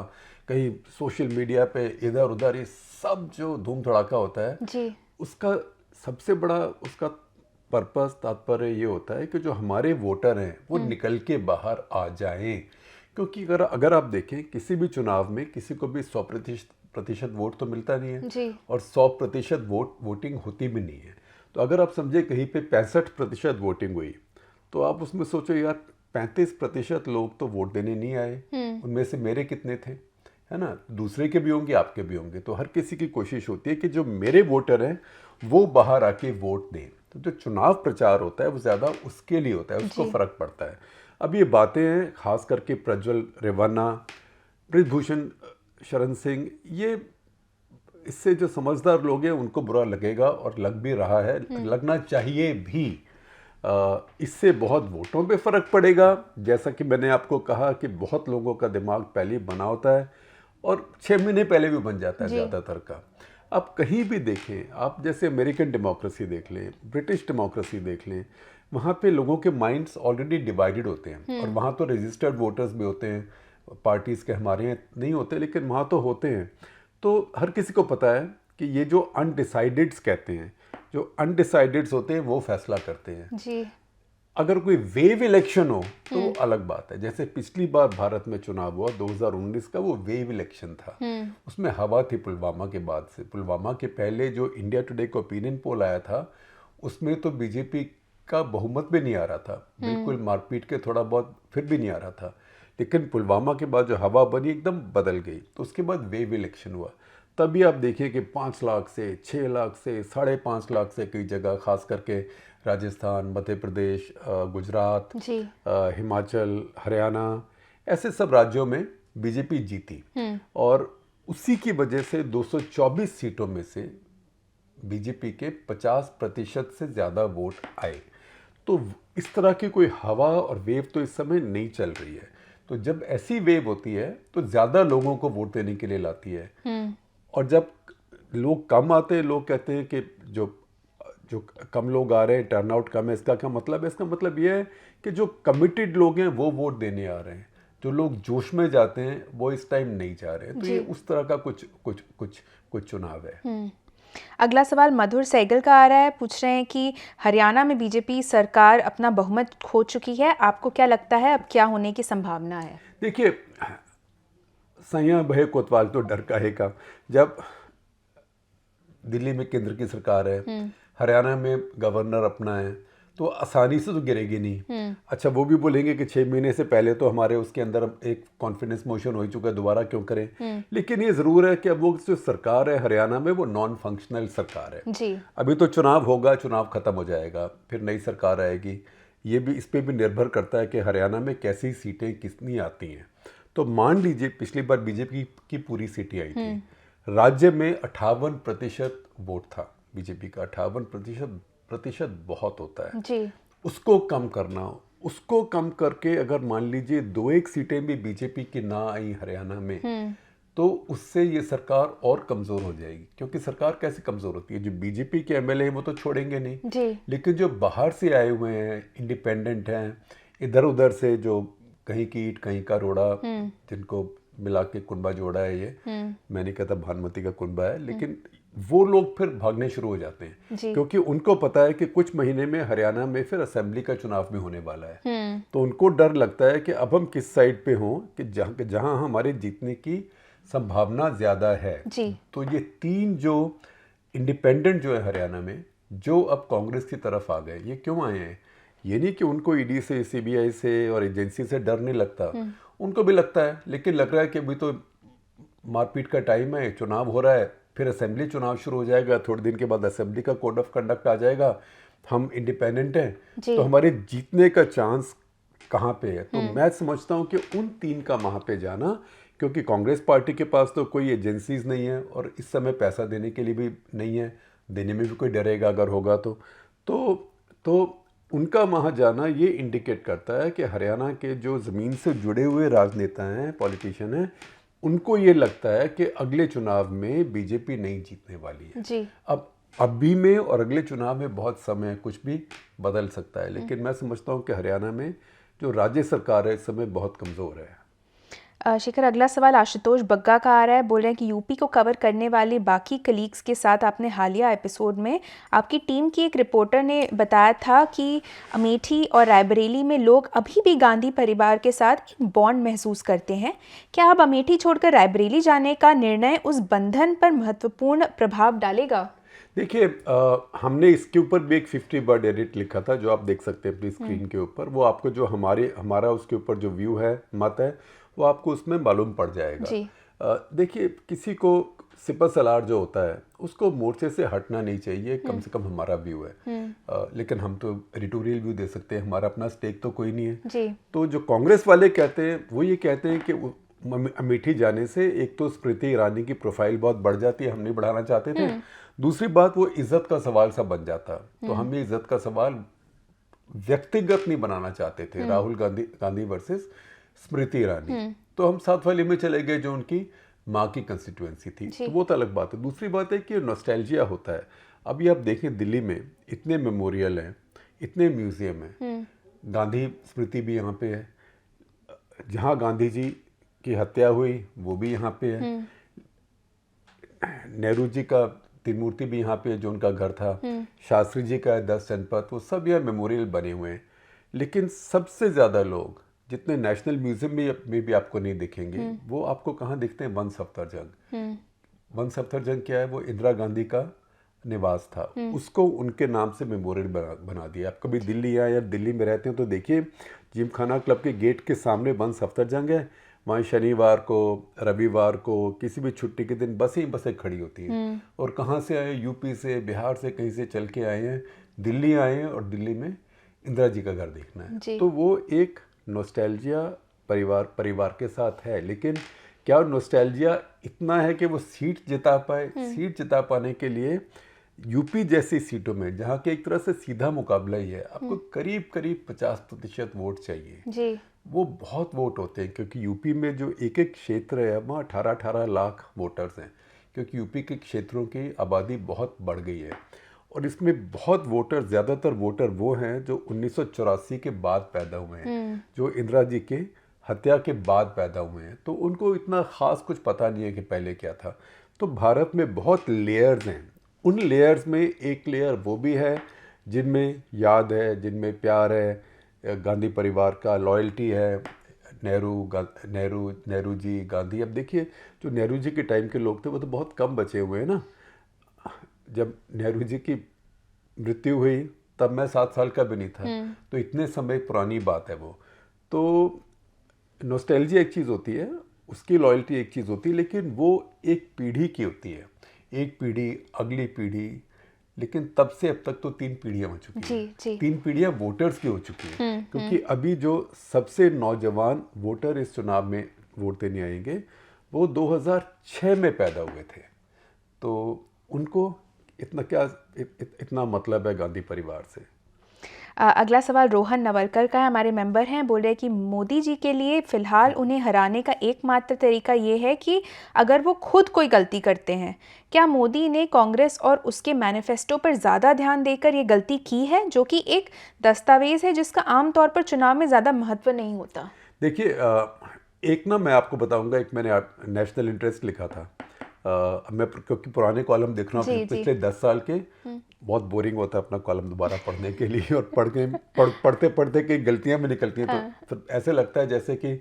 कहीं सोशल मीडिया पे इधर उधर, ये सब जो धूम धड़ाका होता है, उसका सबसे बड़ा उसका पर्पस, तात्पर्य ये होता है कि जो हमारे वोटर हैं वो निकल के बाहर आ जाएं। क्योंकि अगर आप देखें किसी भी चुनाव में किसी को भी 100% वोट तो मिलता नहीं है, और 100% वोटिंग होती भी नहीं है। तो अगर आप समझे कहीं पे 65% वोटिंग हुई, तो आप उसमें सोचो यार 35% लोग तो वोट देने नहीं आए, उनमें से मेरे कितने थे, है ना, दूसरे के भी होंगे, आपके भी होंगे। तो हर किसी की कोशिश होती है कि जो मेरे वोटर हैं वो बाहर आके वोट दें। तो जो चुनाव प्रचार होता है वो ज़्यादा उसके लिए होता है, उसको फ़र्क पड़ता है। अब ये बातें हैं खास करके प्रज्वल रेवन्ना, बृजभूषण शरण सिंह, ये इससे जो समझदार लोग हैं उनको बुरा लगेगा, और लग भी रहा है, लगना चाहिए भी। इससे बहुत वोटों पे फ़र्क पड़ेगा। जैसा कि मैंने आपको कहा कि बहुत लोगों का दिमाग पहले बना होता है, और 6 महीने पहले भी बन जाता है ज़्यादातर का। आप कहीं भी देखें, आप जैसे अमेरिकन डेमोक्रेसी देख लें, ब्रिटिश डेमोक्रेसी देख लें, वहाँ पे लोगों के माइंड्स ऑलरेडी डिवाइडेड होते हैं, और वहाँ तो रजिस्टर्ड वोटर्स भी होते हैं, पार्टीज़ के, हमारे यहाँ नहीं होते लेकिन वहाँ तो होते हैं। तो हर किसी को पता है कि ये जो अनडिसाइडेड्स कहते हैं, जो अनडिसाइडेड्स होते हैं वो फैसला करते हैं। अगर कोई वेव इलेक्शन हो तो वो अलग बात है। जैसे पिछली बार भारत में चुनाव हुआ 2019 का, वो वेव इलेक्शन था, उसमें हवा थी पुलवामा के बाद से। पुलवामा के पहले जो इंडिया टुडे का ओपिनियन पोल आया था, उसमें तो बीजेपी का बहुमत भी नहीं आ रहा था, बिल्कुल मारपीट के थोड़ा बहुत फिर भी नहीं आ रहा था। लेकिन पुलवामा के बाद जो हवा बनी एकदम बदल गई, तो उसके बाद वेव इलेक्शन हुआ। तभी आप देखिए कि 5 लाख से 6 लाख से 5.5 लाख से कई जगह, खास करके राजस्थान, मध्य प्रदेश, गुजरात, हिमाचल, हरियाणा, ऐसे सब राज्यों में बीजेपी जीती। और उसी की वजह से 224 सीटों में से बीजेपी के 50% से ज़्यादा वोट आए। तो इस तरह की कोई हवा और वेव तो इस समय नहीं चल रही है। तो जब ऐसी वेव होती है तो ज़्यादा लोगों को वोट देने के लिए लाती है। और जब लोग कम आते हैं, लोग कहते हैं कि जो जो कम लोग आ रहे हैं, टर्नआउट कम है। इसका क्या मतलब है? इसका मतलब ये है कि जो कमिटेड लोग हैं वो वोट देने आ रहे हैं, जो लोग जोश में जाते हैं वो इस टाइम नहीं जा रहे हैं। तो ये उस तरह का कुछ चुनाव है। अगला सवाल मधुर सहगल का आ रहा है। पूछ रहे हैं कि हरियाणा में बीजेपी सरकार अपना बहुमत खो चुकी है, आपको क्या लगता है अब क्या होने की संभावना है? देखिए, सैया भय कोतवाल तो डर का है का। जब दिल्ली में केंद्र की सरकार है, हरियाणा में गवर्नर अपना है, तो आसानी से तो गिरेगी नहीं। अच्छा, वो भी बोलेंगे कि 6 महीने से पहले तो हमारे उसके अंदर एक कॉन्फिडेंस मोशन हो चुका है, दोबारा क्यों करें। लेकिन ये जरूर है कि अब वो जो सरकार है हरियाणा में वो नॉन फंक्शनल सरकार है जी। अभी तो चुनाव होगा, चुनाव खत्म हो जाएगा, फिर नई सरकार आएगी। ये भी इस पर भी निर्भर करता है कि हरियाणा में कैसी सीटें कितनी आती हैं। तो मान लीजिए पिछली बार बीजेपी की पूरी सीटें आई थी, राज्य में 58% वोट था बीजेपी का। 58% बहुत होता है जी। उसको कम करना, उसको कम करके अगर मान लीजिए 2-1 सीटें भी बीजेपी की ना आई हरियाणा में, तो उससे ये सरकार और कमजोर हो जाएगी। क्योंकि सरकार कैसे कमजोर होती है? जो बीजेपी के एमएलए हैं वो तो छोड़ेंगे नहीं जी। लेकिन जो बाहर से आए हुए हैं, इंडिपेंडेंट हैं, इधर उधर से, जो कहीं की ईंट कहीं का रोड़ा, जिनको मिला के कुनबा जोड़ा है ये, मैं नहीं कहता भानुमति का कुनबा है, लेकिन वो लोग फिर भागने शुरू हो जाते हैं क्योंकि उनको पता है कि कुछ महीने में हरियाणा में फिर असेंबली का चुनाव भी होने वाला है। तो उनको डर लगता है कि अब हम किस साइड पे हों कि जहां हमारे जीतने की संभावना ज्यादा है जी। तो ये 3 जो इंडिपेंडेंट जो है हरियाणा में, जो अब कांग्रेस की तरफ आ गए, ये क्यों आए हैं? ये नहीं कि उनको ईडी से, सीबीआई से और एजेंसी से डर नहीं लगता, उनको भी लगता है, लेकिन लग रहा है कि अभी तो मारपीट का टाइम है, चुनाव हो रहा है, फिर असेंबली चुनाव शुरू हो जाएगा, थोड़े दिन के बाद असेंबली का कोड ऑफ कंडक्ट आ जाएगा, हम इंडिपेंडेंट हैं, तो हमारे जीतने का चांस कहाँ पे है? तो मैं समझता हूँ कि उन 3 का वहाँ पे जाना, क्योंकि कांग्रेस पार्टी के पास तो कोई एजेंसीज नहीं है और इस समय पैसा देने के लिए भी नहीं है, देने में भी कोई डरेगा अगर होगा तो उनका वहाँ जाना ये इंडिकेट करता है कि हरियाणा के जो ज़मीन से जुड़े हुए राजनेता हैं, पॉलिटिशियन हैं, उनको ये लगता है कि अगले चुनाव में बीजेपी नहीं जीतने वाली है जी। अब अभी में और अगले चुनाव में बहुत समय, कुछ भी बदल सकता है, लेकिन मैं समझता हूँ कि हरियाणा में जो राज्य सरकार है इस समय बहुत कमज़ोर है। शिखर, अगला सवाल आशुतोष बग्गा का आ रहा है। बोल रहे हैं कि यूपी को कवर करने वाले बाकी कलीग्स के साथ आपने हालिया एपिसोड में आपकी टीम की एक रिपोर्टर ने बताया था कि अमेठी और रायबरेली में लोग अभी भी गांधी परिवार के साथ एक बॉन्ड महसूस करते हैं। क्या अब अमेठी छोड़कर रायबरेली जाने का निर्णय उस बंधन पर महत्वपूर्ण प्रभाव डालेगा? देखिए, हमने इसके ऊपर भी एक 50 वर्ड एडिट लिखा था, जो आप देख सकते हैं अपनी स्क्रीन के ऊपर। वो आपको जो हमारा उसके ऊपर जो व्यू है, मत है, वो आपको उसमें मालूम पड़ जाएगा। देखिए, किसी को सिपा सलार जो होता है उसको मोर्चे से हटना नहीं चाहिए, कम से कम हमारा व्यू है। लेकिन हम तो एडिटोरियल व्यू दे सकते हैं, हमारा अपना स्टेक तो कोई नहीं है जी। तो जो कांग्रेस वाले कहते हैं वो ये कहते हैं कि अमेठी जाने से एक तो स्मृति ईरानी की प्रोफाइल बहुत बढ़ जाती है, हम नहीं बढ़ाना चाहते थे। दूसरी बात, वो इज्जत का सवाल सा बन जाता, तो हम ये इज्जत का सवाल व्यक्तिगत नहीं बनाना चाहते थे, राहुल गांधी वर्सेस स्मृति ईरानी। तो हम साथ वाले में चले गए जो उनकी माँ की कंस्टिट्यूएंसी थी, तो वो तो अलग बात है। दूसरी बात है कि नॉस्टैल्जिया होता है। अभी आप देखें, दिल्ली में इतने मेमोरियल हैं, इतने म्यूजियम हैं, गांधी स्मृति भी यहाँ पे है, जहाँ गांधी जी की हत्या हुई वो भी यहाँ पे है, नेहरू जी का त्रिमूर्ति भी यहाँ पे जो उनका घर था, शास्त्री जी का 10 जनपद, वो सब यहाँ मेमोरियल बने हुए हैं। लेकिन सबसे ज़्यादा लोग जितने नेशनल म्यूजियम में भी आपको नहीं दिखेंगे, वो आपको कहाँ दिखते हैं? वन सफदरजंग। वन सफदरजंग क्या है? वो इंदिरा गांधी का निवास था, उसको उनके नाम से मेमोरियल बना दिया। आप कभी दिल्ली आए या दिल्ली में रहते हो तो देखिए, जिमखाना क्लब के गेट के सामने वन सफदरजंग है, वहाँ शनिवार को, रविवार को, किसी भी छुट्टी के दिन बसें खड़ी होती हैं। और कहाँ से आए? यूपी से, बिहार से, कहीं से चल के आए हैं, दिल्ली आए हैं और दिल्ली में इंदिरा जी का घर देखना है। तो वो एक नॉस्टैल्जिया परिवार के साथ है। लेकिन क्या नॉस्टैल्जिया इतना है कि वो सीट जिता पाए। सीट जिता पाने के लिए यूपी जैसी सीटों में जहाँ के एक तरह से सीधा मुकाबला ही है, आपको करीब करीब 50% वोट चाहिए जी। वो बहुत वोट होते हैं, क्योंकि यूपी में जो एक एक क्षेत्र है वहाँ 18-18 लाख वोटर्स हैं, क्योंकि यूपी के क्षेत्रों की आबादी बहुत बढ़ गई है। और इसमें बहुत वोटर, ज़्यादातर वोटर वो हैं जो 1984 के बाद पैदा हुए हैं, जो इंदिरा जी के हत्या के बाद पैदा हुए हैं, तो उनको इतना ख़ास कुछ पता नहीं है कि पहले क्या था। तो भारत में बहुत लेयर्स हैं, उन लेयर्स में एक लेयर वो भी है जिनमें याद है, जिनमें प्यार है, गांधी परिवार का लॉयल्टी है, नेहरू जी, गांधी। अब देखिए जो नेहरू जी के टाइम के लोग थे वो तो बहुत कम बचे हुए हैं ना। जब नेहरू जी की मृत्यु हुई तब मैं 7 साल का भी नहीं था, तो इतने समय पुरानी बात है वो। तो नॉस्टैल्जिया एक चीज़ होती है, उसकी लॉयल्टी एक चीज़ होती है, लेकिन वो एक पीढ़ी की होती है, एक पीढ़ी अगली पीढ़ी, लेकिन तब से अब तक तो 3 पीढ़ियाँ हो चुकी हैं। 3 पीढ़ियाँ वोटर्स की हो चुकी हैं, क्योंकि अभी जो सबसे नौजवान वोटर इस चुनाव में वोट देने आएंगे वो 2006 में पैदा हुए थे, तो उनको इतना मतलब है गांधी परिवार से। अगला सवाल रोहन नवलकर का है, हमारे मेंबर हैं। बोल रहे कि मोदी जी के लिए फ़िलहाल उन्हें हराने का एकमात्र तरीका ये है कि अगर वो खुद कोई गलती करते हैं। क्या मोदी ने कांग्रेस और उसके मैनिफेस्टो पर ज़्यादा ध्यान देकर ये गलती की है, जो कि एक दस्तावेज़ है जिसका आमतौर पर चुनाव में ज़्यादा महत्व नहीं होता? देखिए, एक ना मैं आपको बताऊंगा, एक मैंने नेशनल इंटरेस्ट लिखा था। मैं क्योंकि पुराने कॉलम देख रहा हूँ पिछले 10 साल के, बहुत बोरिंग होता है अपना कॉलम दोबारा पढ़ने के लिए, और पढ़ते पढ़ते कई गलतियां भी निकलती हैं, तो फिर ऐसे लगता है जैसे कि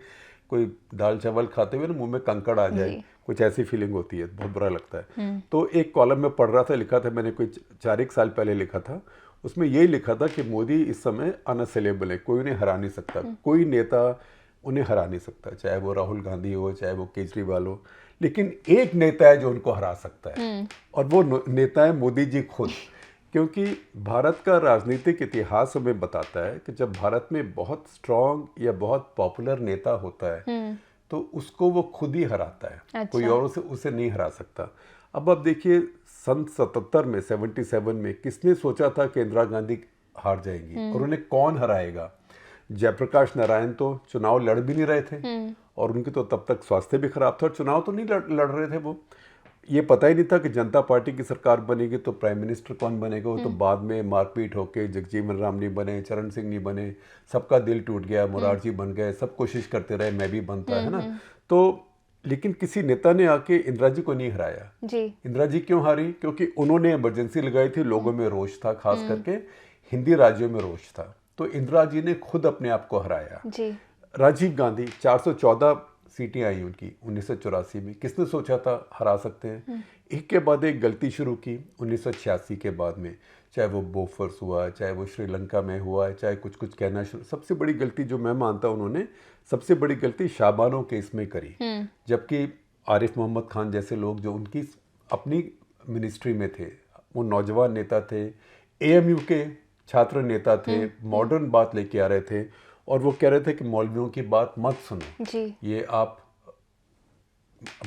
कोई दाल चावल खाते हुए ना मुंह में कंकड़ आ जाए, कुछ ऐसी फीलिंग होती है, बहुत बुरा लगता है। तो एक कॉलम में पढ़ रहा था, लिखा था मैंने, कोई 4-1 साल पहले लिखा था, उसमें यही लिखा था कि मोदी इस समय अनअसेलेबल है, कोई उन्हें हरा नहीं सकता, कोई नेता उन्हें हरा नहीं सकता, चाहे वो राहुल गांधी हो, चाहे वो केजरीवाल हो, लेकिन एक नेता है जो उनको हरा सकता है, और वो नेता है मोदी जी खुद। क्योंकि भारत का राजनीतिक इतिहास हमें बताता है कि जब भारत में बहुत स्ट्रांग या बहुत पॉपुलर नेता होता है तो उसको वो खुद ही हराता है। अच्छा। कोई और उसे नहीं हरा सकता। अब देखिए, सन 77 में किसने सोचा था कि इंदिरा गांधी हार जाएंगी, और उन्हें कौन हराएगा? जयप्रकाश नारायण तो चुनाव लड़ भी नहीं रहे थे, और उनकी तो तब तक स्वास्थ्य भी खराब था और चुनाव तो नहीं लड़ रहे थे वो। ये पता ही नहीं था कि जनता पार्टी की सरकार बनेगी तो प्राइम मिनिस्टर कौन बनेगा। वो तो बाद में मारपीट होके जगजीवन राम नहीं बने, चरण सिंह नहीं बने, सबका दिल टूट गया, मोरारजी बन गए, सब कोशिश करते रहे मैं भी बनता, है ना। तो लेकिन किसी नेता ने आके इंदिरा जी को नहीं हराया जी। इंदिरा जी क्यों हारी? क्योंकि उन्होंने इमरजेंसी लगाई थी, लोगों में रोष था, खास करके हिंदी राज्यों में रोष था, तो इंदिरा जी ने खुद अपने आप को हराया जी। राजीव गांधी 414 सीटें आई उनकी 1984 में, किसने सोचा था हरा सकते हैं? एक के बाद एक गलती शुरू की 1986 के बाद में, चाहे वो बोफोर्स हुआ, चाहे वो श्रीलंका में हुआ, चाहे कुछ कहना शुरू। सबसे बड़ी गलती जो मैं मानता हूं उन्होंने, सबसे बड़ी गलती शाबानो केस में करी, जबकि आरिफ मोहम्मद खान जैसे लोग जो उनकी अपनी मिनिस्ट्री में थे, वो नौजवान नेता थे, AMU के छात्र नेता थे, मॉडर्न बात लेके आ रहे थे, और वो कह रहे थे कि मौलवियों की बात मत सुनो जी। ये आप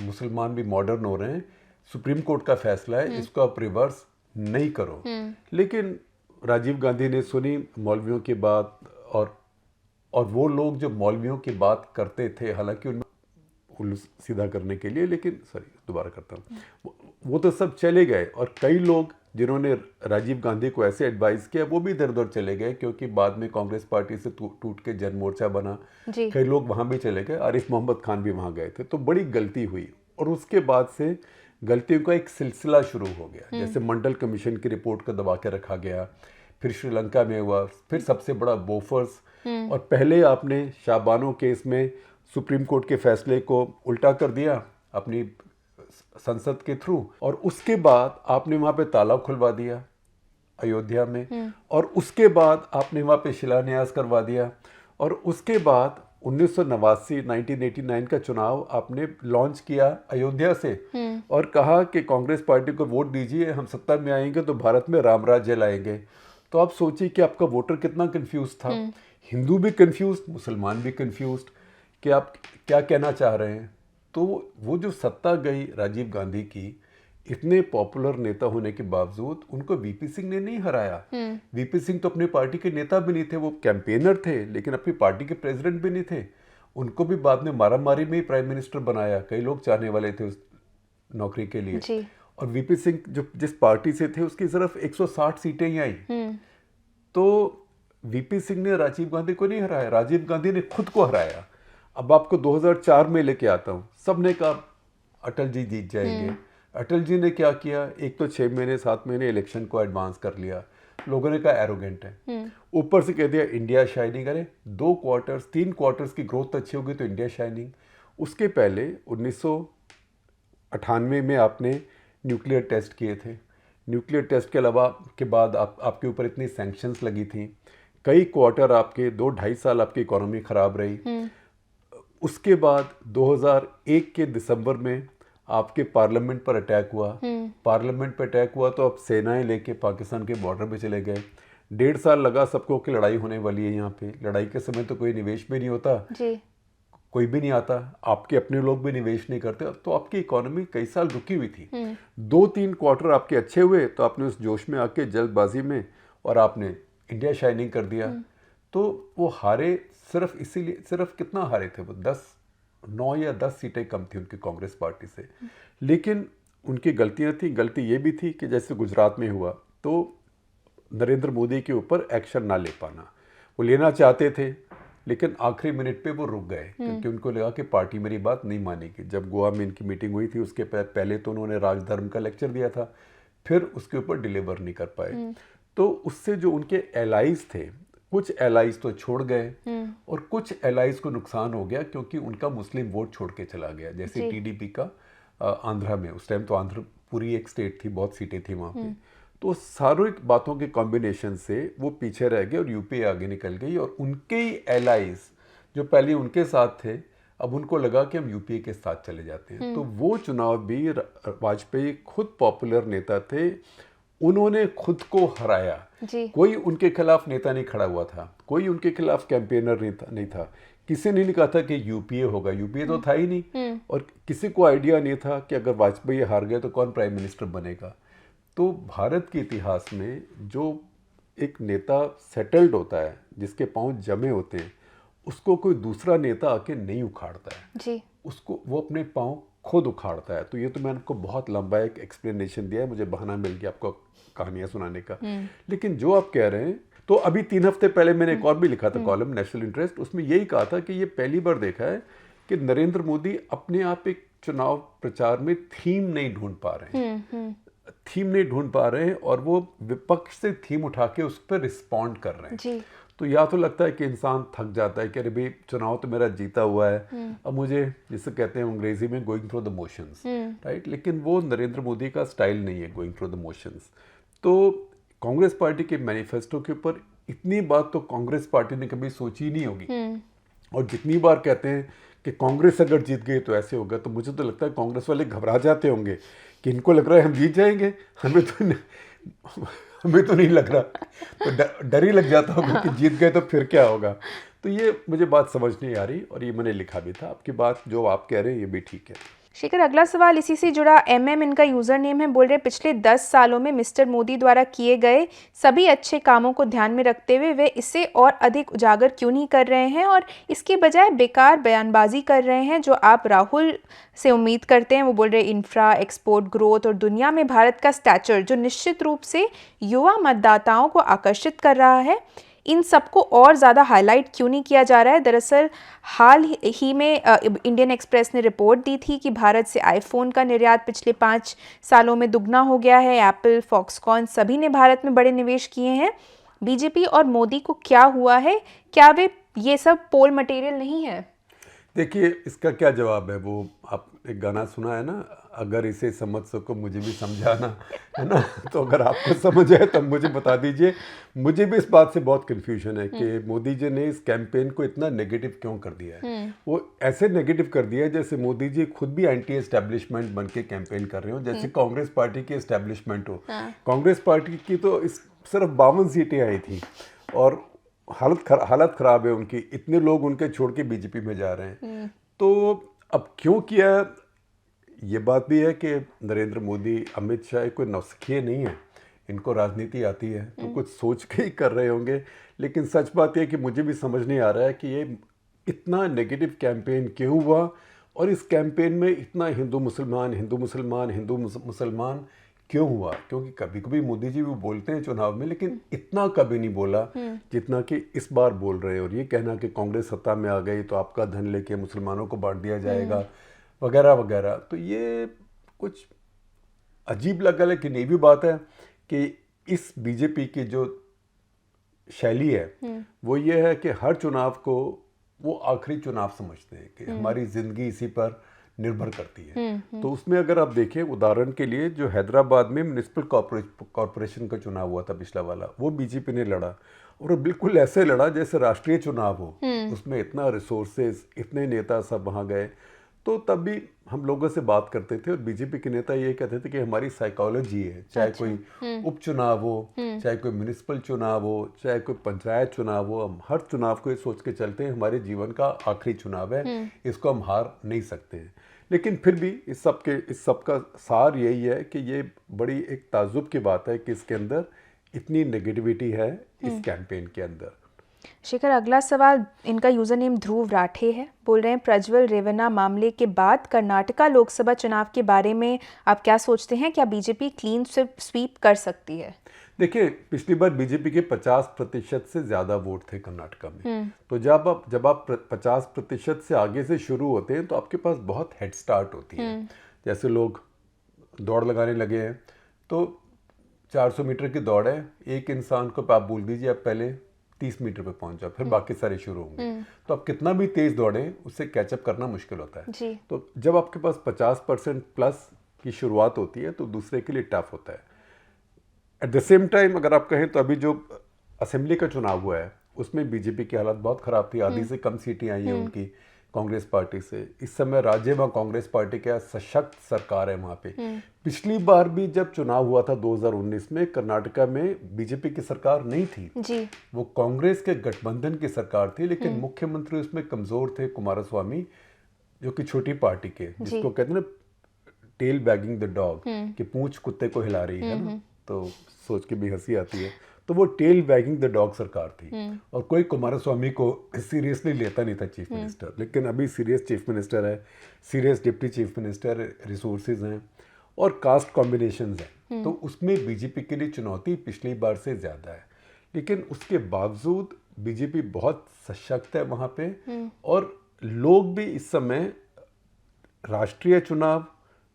मुसलमान भी मॉडर्न हो रहे हैं, सुप्रीम कोर्ट का फैसला है, इसको आप रिवर्स नहीं करो। लेकिन राजीव गांधी ने सुनी मौलवियों की बात, और वो लोग जो मौलवियों की बात करते थे, हालांकि उन्हें सीधा करने के लिए, लेकिन दोबारा करता हूँ, वो तो सब चले गए, और कई लोग जिन्होंने राजीव गांधी को ऐसे एडवाइस किया वो भी इधर उधर चले गए, क्योंकि बाद में कांग्रेस पार्टी से टूट के जन मोर्चा बना, कई लोग वहां भी चले गए, आरिफ मोहम्मद खान भी वहां गए थे, तो बड़ी गलती हुई। और उसके बाद से गलतियों का एक सिलसिला शुरू हो गया, जैसे मंडल कमीशन की रिपोर्ट को दबा के रखा गया, फिर श्रीलंका में हुआ, फिर सबसे बड़ा बोफर्स, और पहले आपने शाबानो केस में सुप्रीम कोर्ट के फैसले को उल्टा कर दिया अपनी संसद के थ्रू, और उसके बाद आपने वहां पे तालाब खुलवा दिया अयोध्या में, और उसके बाद आपने वहां पे शिलान्यास करवा दिया, और उसके बाद 1989 का चुनाव आपने लॉन्च किया अयोध्या से, और कहा कि कांग्रेस पार्टी को वोट दीजिए, हम सत्ता में आएंगे तो भारत में राम राज्य लाएंगे। तो आप सोचिए कि आपका वोटर कितना कंफ्यूज था, हिंदू भी कंफ्यूज, मुसलमान भी कंफ्यूज कि आप क्या कहना चाह रहे हैं। तो वो जो सत्ता गई राजीव गांधी की, इतने पॉपुलर नेता होने के बावजूद उनको वीपी सिंह ने नहीं हराया। वीपी सिंह तो अपनी पार्टी के नेता भी नहीं थे, वो कैंपेनर थे, लेकिन अपनी पार्टी के प्रेसिडेंट भी नहीं थे। उनको भी बाद में मारामारी में ही प्राइम मिनिस्टर बनाया, कई लोग चाहने वाले थे उस नौकरी के लिए जी। और वीपी सिंह जो जिस पार्टी से थे उसकी सिर्फ 160 सीटें ही आई। तो वीपी सिंह ने राजीव गांधी को नहीं हराया, राजीव गांधी ने खुद को हराया। अब आपको 2004 में लेके आता हूँ, सबने कहा अटल जी जीत जाएंगे। अटल जी ने क्या किया, एक तो 6 महीने 7 महीने इलेक्शन को एडवांस कर लिया, लोगों ने कहा एरोगेंट है, ऊपर से कह दिया इंडिया शाइनिंग। अरे 2 क्वार्टर्स 3 क्वार्टर्स की ग्रोथ अच्छी होगी तो इंडिया शाइनिंग। उसके पहले 1998 में आपने न्यूक्लियर टेस्ट किए थे, न्यूक्लियर टेस्ट के अलावा के बाद आपके ऊपर इतनी सैंक्शंस लगी थी, कई क्वार्टर आपके 2-2.5 साल आपकी इकोनॉमी खराब रही। उसके बाद 2001 के दिसंबर में आपके पार्लियामेंट पर अटैक हुआ, पार्लियामेंट पर अटैक हुआ तो अब सेनाएं लेके पाकिस्तान के बॉर्डर पे चले गए। 1.5 साल लगा सबको कि लड़ाई होने वाली है यहाँ पे। लड़ाई के समय तो कोई निवेश भी नहीं होता जी। कोई भी नहीं आता, आपके अपने लोग भी निवेश नहीं करते, तो आपकी इकोनॉमी कई साल रुकी हुई थी। 2-3 क्वार्टर आपके अच्छे हुए तो आपने उस जोश में आके जल्दबाजी में और आपने इंडिया शाइनिंग कर दिया। तो वो हारे सिर्फ इसीलिए, सिर्फ कितना हारे थे वो, 9 या 10 सीटें कम थी उनकी कांग्रेस पार्टी से। लेकिन उनकी गलतियां थी, गलती ये भी थी कि जैसे गुजरात में हुआ तो नरेंद्र मोदी के ऊपर एक्शन ना ले पाना। वो लेना चाहते थे लेकिन आखिरी मिनट पे वो रुक गए क्योंकि उनको लगा कि पार्टी मेरी बात नहीं मानेगी। जब गोवा में इनकी मीटिंग हुई थी उसके पहले तो उन्होंने राजधर्म का लेक्चर दिया था, फिर उसके ऊपर डिलीवर नहीं कर पाए। तो उससे जो उनके एलाइज थे, कुछ एलाइज तो छोड़ गए और कुछ एलाइज को नुकसान हो गया क्योंकि उनका मुस्लिम वोट छोड़ के चला गया। जैसे टीडीपी का आंध्रा में, उस टाइम तो आंध्र पूरी एक स्टेट थी, बहुत सीटें थी वहाँ पे, तो सारों बातों के कॉम्बिनेशन से वो पीछे रह गए और यूपी आगे निकल गई। और उनके ही एलाइज जो पहले उनके साथ थे, अब उनको लगा कि हम यूपीए के साथ चले जाते हैं। तो वो चुनाव भी वाजपेयी खुद पॉपुलर नेता थे, उन्होंने खुद को हराया। कोई उनके खिलाफ नेता नहीं खड़ा हुआ था, कोई उनके खिलाफ कैंपेनर नहीं था, किसी ने नहीं कहा था कि यूपीए होगा, यूपीए तो था ही नहीं। और किसी को आइडिया नहीं था कि अगर वाजपेयी हार गए तो कौन प्राइम मिनिस्टर बनेगा। तो भारत के इतिहास में जो एक नेता सेटल्ड होता है, जिसके पांव जमे होते हैं, उसको कोई दूसरा नेता आके नहीं उखाड़ता है जी। उसको वो अपने पांव खुद उखाड़ता है। तो ये तो मैंने आपको बहुत लंबा एक एक्सप्लेनेशन दिया है, मुझे बहाना मिल गया आपको कहानियां सुनाने का। लेकिन जो आप कह रहे हैं, तो अभी 3 हफ्ते पहले मैंने एक और भी लिखा था कॉलम नेशनल इंटरेस्ट, उसमें यही कहा था कि ये पहली बार देखा है कि नरेंद्र मोदी अपने आप एक चुनाव प्रचार में थीम नहीं ढूंढ पा रहे हैं, थीम नहीं ढूंढ पा रहे हैं और वो विपक्ष से थीम उठा के उस पर रिस्पॉन्ड कर रहे हैं जी। तो या तो लगता है कि इंसान थक जाता है कि अरे भाई चुनाव तो मेरा जीता हुआ है, अब मुझे जिसे कहते हैं अंग्रेजी में going through the motions, right. लेकिन वो नरेंद्र मोदी का स्टाइल नहीं है गोइंग थ्रू द मोशंस। तो कांग्रेस पार्टी के मैनिफेस्टो के ऊपर इतनी बात तो कांग्रेस पार्टी ने कभी सोची नहीं होगी। और जितनी बार कहते हैं कि कांग्रेस अगर जीत गई तो ऐसे होगा, तो मुझे तो लगता है कांग्रेस वाले घबरा जाते होंगे कि इनको लग रहा है हम जीत जाएंगे, हमें तो नहीं लग रहा, तो डर ही लग जाता होगा कि जीत गए तो फिर क्या होगा। तो ये मुझे बात समझ नहीं आ रही और ये मैंने लिखा भी था। आपकी बात जो आप कह रहे हैं ये भी ठीक है। शेखर, अगला सवाल इसी से जुड़ा। MM इनका यूज़र नेम है, बोल रहे पिछले 10 सालों में मिस्टर मोदी द्वारा किए गए सभी अच्छे कामों को ध्यान में रखते हुए वे इसे और अधिक उजागर क्यों नहीं कर रहे हैं और इसके बजाय बेकार बयानबाजी कर रहे हैं जो आप राहुल से उम्मीद करते हैं। वो बोल रहे इंफ्रा, एक्सपोर्ट ग्रोथ और दुनिया में भारत का स्टैचर जो निश्चित रूप से युवा मतदाताओं को आकर्षित कर रहा है, इन सबको और ज़्यादा हाईलाइट क्यों नहीं किया जा रहा है। दरअसल हाल ही में इंडियन एक्सप्रेस ने रिपोर्ट दी थी कि भारत से आईफोन का निर्यात पिछले 5 सालों में दुगना हो गया है। एप्पल, फॉक्सकॉन सभी ने भारत में बड़े निवेश किए हैं। बीजेपी और मोदी को क्या हुआ है? क्या वे ये सब पोल मटेरियल नहीं है? देखिए इसका क्या जवाब है, वो आप एक गाना सुना है ना, अगर इसे समझ सको मुझे भी समझाना, है ना। तो अगर आपको समझ आए तब मुझे बता दीजिए। मुझे भी इस बात से बहुत कन्फ्यूजन है कि मोदी जी ने इस कैंपेन को इतना नेगेटिव क्यों कर दिया है। वो ऐसे नेगेटिव कर दिया है जैसे मोदी जी खुद भी एंटी एस्टेब्लिशमेंट बन के कैंपेन कर रहे हो, जैसे कांग्रेस पार्टी की एस्टेब्लिशमेंट हो। कांग्रेस पार्टी की तो सिर्फ 52 सीटें आई थी और हालत खराब है उनकी, इतने लोग उनके छोड़ के बीजेपी में जा रहे हैं। तो अब क्यों किया, ये बात भी है कि नरेंद्र मोदी, अमित शाह कोई नौसिखिए नहीं है, इनको राजनीति आती है, तो कुछ सोच के ही कर रहे होंगे। लेकिन सच बात यह है कि मुझे भी समझ नहीं आ रहा है कि ये इतना नेगेटिव कैंपेन क्यों हुआ, और इस कैंपेन में इतना हिंदू मुसलमान क्यों हुआ। क्योंकि कभी कभी मोदी जी भी बोलते हैं चुनाव में, लेकिन इतना कभी नहीं बोला जितना कि इस बार बोल रहे हैं। और ये कहना कि कांग्रेस सत्ता में आ गई तो आपका धन लेके मुसलमानों को बांट दिया जाएगा वगैरह वगैरह, तो ये कुछ अजीब लगा। लेकिन ये भी बात है कि इस बीजेपी की जो शैली है वो ये है कि हर चुनाव को वो आखिरी चुनाव समझते हैं कि हमारी जिंदगी इसी पर निर्भर करती है। तो उसमें अगर आप देखें, उदाहरण के लिए जो हैदराबाद में म्युनिसिपल कॉरपोरेशन का चुनाव हुआ था पिछला वाला, वो बीजेपी ने लड़ा, और वो बिल्कुल ऐसे लड़ा जैसे राष्ट्रीय चुनाव हो। उसमें इतना रिसोर्सेज, इतने नेता सब वहाँ गए। तो तब भी हम लोगों से बात करते थे और बीजेपी के नेता ये कहते थे कि हमारी साइकोलॉजी है, चाहे कोई उपचुनाव हो, चाहे कोई म्युनिसिपल चुनाव हो, चाहे कोई पंचायत चुनाव हो, हम हर चुनाव को ये सोच के चलते हैं हमारे जीवन का आखिरी चुनाव है, इसको हम हार नहीं सकते हैं। लेकिन फिर भी इस सब का सार यही है कि ये बड़ी एक ताज्जुब की बात है कि इसके अंदर इतनी नेगेटिविटी है इस कैंपेन के अंदर। शेखर, अगला सवाल, इनका यूज़र नेम ध्रुव राठे है, बोल रहे हैं प्रज्वल रेवन्ना मामले के बाद कर्नाटका लोकसभा चुनाव के बारे में आप क्या सोचते हैं? क्या बीजेपी क्लीन स्वीप कर सकती है? देखिए, पिछली बार बीजेपी के 50% से ज़्यादा वोट थे कर्नाटका में। तो जब आप 50% से आगे से शुरू होते हैं तो आपके पास बहुत हेड स्टार्ट होती है। जैसे लोग दौड़ लगाने लगे हैं, तो 400 मीटर की दौड़ है, एक इंसान को आप बोल दीजिए आप पहले 30 मीटर पे पहुंच जाओ, फिर बाकी सारे शुरू होंगे। तो आप कितना भी तेज दौड़ें, उससे कैचअप करना मुश्किल होता है जी। तो जब आपके पास 50% प्लस की शुरुआत होती है तो दूसरे के लिए टफ होता है। एट द सेम टाइम अगर आप कहें तो अभी जो असेंबली का चुनाव हुआ है उसमें बीजेपी की हालत बहुत खराब थी, आधी से कम सीटें आई हैं उनकी कांग्रेस पार्टी से। इस समय राज्य में कांग्रेस पार्टी का सशक्त सरकार है वहाँ पे। पिछली बार भी जब चुनाव हुआ था 2019 में, कर्नाटका में बीजेपी की सरकार नहीं थी जी। वो कांग्रेस के गठबंधन की सरकार थी, लेकिन मुख्यमंत्री उसमें कमजोर थे, कुमारस्वामी, जो कि छोटी पार्टी के, जिसको कहते हैं ना टेल वैगिंग द डॉग, कि पूंछ कुत्ते को हिला रही है ना, तो सोच के भी हंसी आती है। तो वो टेल वैगिंग द डॉग सरकार थी और कोई कुमारस्वामी को सीरियसली लेता नहीं था चीफ मिनिस्टर। लेकिन अभी सीरियस चीफ मिनिस्टर है, serious deputy chief minister, resources हैं और कास्ट कॉम्बिनेशंस हैं। तो उसमें बीजेपी के लिए चुनौती पिछली बार से ज़्यादा है। लेकिन उसके बावजूद बीजेपी बहुत सशक्त है वहाँ पे, और लोग भी इस समय राष्ट्रीय चुनाव,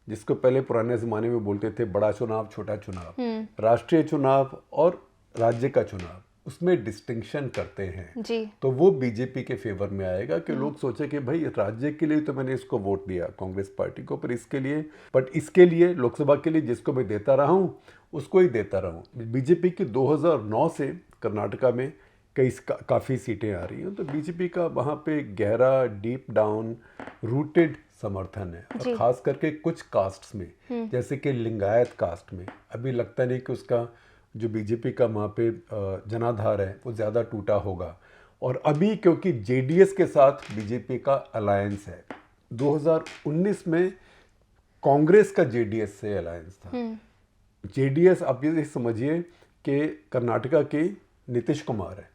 जिसको पहले पुराने ज़माने में बोलते थे बड़ा चुनाव छोटा चुनाव, राष्ट्रीय चुनाव और राज्य का चुनाव, उसमें डिस्टिंक्शन करते हैं जी। तो वो बीजेपी के फेवर में आएगा कि लोग सोचे कि भाई राज्य के लिए तो मैंने इसको वोट दिया कांग्रेस पार्टी को, पर इसके लिए लोकसभा के लिए जिसको मैं देता रहा हूँ उसको ही देता रहूँ। बीजेपी की 2009 से कर्नाटका में काफ़ी सीटें आ रही हैं, तो बीजेपी का वहाँ पे गहरा डीप डाउन रूटेड समर्थन है। और ख़ास करके कुछ कास्ट्स में, जैसे कि लिंगायत कास्ट में, अभी लगता नहीं कि उसका जो बीजेपी का वहाँ पे जनाधार है वो ज़्यादा टूटा होगा। और अभी क्योंकि जेडीएस के साथ बीजेपी का अलायंस है, 2019 में कांग्रेस का जेडीएस से अलायंस था। जेडीएस आप ये समझिए कि कर्नाटका के नीतीश कुमार है,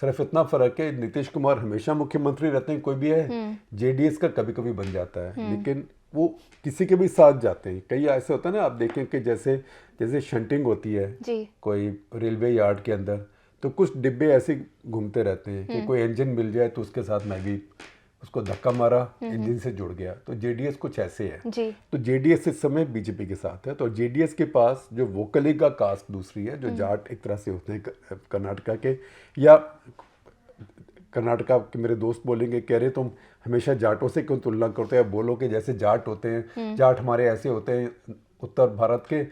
सिर्फ इतना फ़र्क है नीतीश कुमार हमेशा मुख्यमंत्री रहते हैं, कोई भी है, जेडीएस का कभी कभी बन जाता है, लेकिन वो किसी के भी साथ जाते हैं। कई ऐसे होता है ना, आप देखें कि जैसे शंटिंग होती है कोई रेलवे यार्ड के अंदर, तो कुछ डिब्बे ऐसे घूमते रहते हैं कि कोई इंजन मिल जाए तो उसके साथ मैं भी उसको धक्का मारा, इंजन से जुड़ गया। तो जेडीएस कुछ ऐसे है जी। तो जेडीएस इस समय बीजेपी के साथ है। तो जेडीएस के पास जो वोकलिगा कास्ट दूसरी है, जो जाट एक तरह से होते हैं कर्नाटका के, या कर्नाटका के मेरे दोस्त बोलेंगे, कह रहे तुम हमेशा जाटों से क्यों तुलना करते हैं, बोलो कि जैसे जाट होते हैं, जाट हमारे ऐसे होते हैं उत्तर भारत के,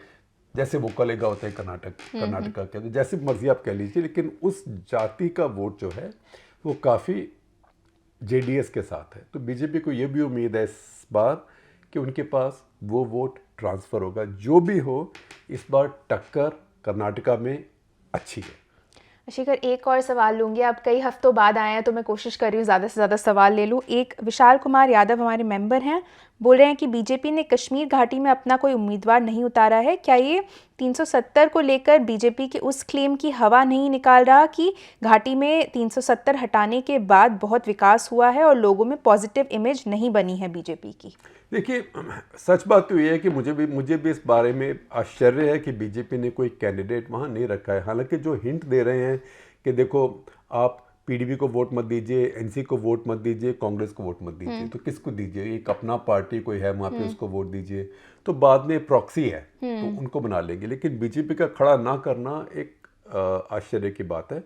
जैसे वोकलिगा होते हैं कर्नाटका के, तो जैसे मर्जी आप कह लीजिए। लेकिन उस जाति का वोट जो है वो काफ़ी जेडीएस के साथ है। तो बीजेपी को ये भी उम्मीद है इस बार कि उनके पास वो वोट ट्रांसफ़र होगा। जो भी हो, इस बार टक्कर कर्नाटका में अच्छी है। शिखर, एक और सवाल लूँगी। आप कई हफ्तों बाद आए हैं तो मैं कोशिश कर रही हूँ ज़्यादा से ज़्यादा सवाल ले लूँ। एक विशाल कुमार यादव हमारे मेंबर हैं, बोल रहे हैं कि बीजेपी ने कश्मीर घाटी में अपना कोई उम्मीदवार नहीं उतारा है। क्या ये 370 को लेकर बीजेपी के उस क्लेम की हवा नहीं निकाल रहा कि घाटी में 370 हटाने के बाद बहुत विकास हुआ है और लोगों में पॉजिटिव इमेज नहीं बनी है बीजेपी की? देखिए, सच बात तो ये है कि मुझे भी इस बारे में आश्चर्य है कि बीजेपी ने कोई कैंडिडेट वहाँ नहीं रखा है। हालांकि जो हिंट दे रहे हैं कि देखो, आप पीडीपी को वोट मत दीजिए, एनसी को वोट मत दीजिए, कांग्रेस को वोट मत दीजिए, तो किसको दीजिए? एक अपना पार्टी कोई है वहाँ पे, उसको वोट दीजिए। तो बाद में प्रॉक्सी है तो उनको बना लेंगे, लेकिन बीजेपी का खड़ा ना करना एक आश्चर्य की बात है।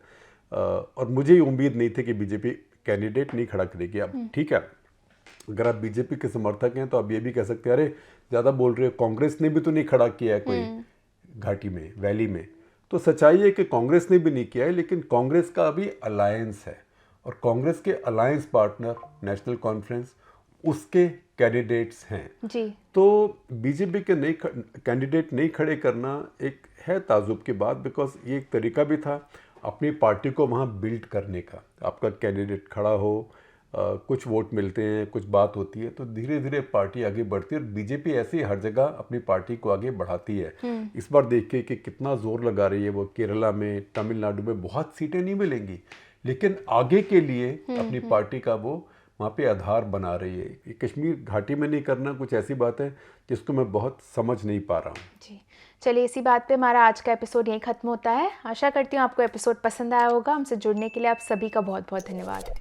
और मुझे उम्मीद नहीं थी कि बीजेपी कैंडिडेट नहीं खड़ा करेगी। अब ठीक है, अगर आप बीजेपी के समर्थक हैं तो आप ये भी कह सकते हैं, अरे ज़्यादा बोल रहे हो, कांग्रेस ने भी तो नहीं खड़ा किया है कोई घाटी में, वैली में। तो सच्चाई है कि कांग्रेस ने भी नहीं किया है, लेकिन कांग्रेस का अभी अलायंस है और कांग्रेस के अलायंस पार्टनर नेशनल कॉन्फ्रेंस, उसके कैंडिडेट्स हैं जी। तो बीजेपी के नए कैंडिडेट नहीं खड़े करना एक है ताजुब की बात, बिकॉज ये एक तरीका भी था अपनी पार्टी को वहाँ बिल्ड करने का। आपका कैंडिडेट खड़ा हो, कुछ वोट मिलते हैं, कुछ बात होती है, तो धीरे धीरे पार्टी आगे बढ़ती है। और बीजेपी ऐसे ही हर जगह अपनी पार्टी को आगे बढ़ाती है। इस बार देखिए कि कितना जोर लगा रही है वो। केरला में, तमिलनाडु में बहुत सीटें नहीं मिलेंगी, लेकिन आगे के लिए अपनी पार्टी का वो वहाँ पे आधार बना रही है। ये कश्मीर घाटी में नहीं करना कुछ ऐसी बात है जिसको मैं बहुत समझ नहीं पा रहा हूँ। जी, चलिए इसी बात पे हमारा आज का एपिसोड यहीं ख़त्म होता है। आशा करती हूँ आपको एपिसोड पसंद आया होगा। हमसे जुड़ने के लिए आप सभी का बहुत बहुत धन्यवाद।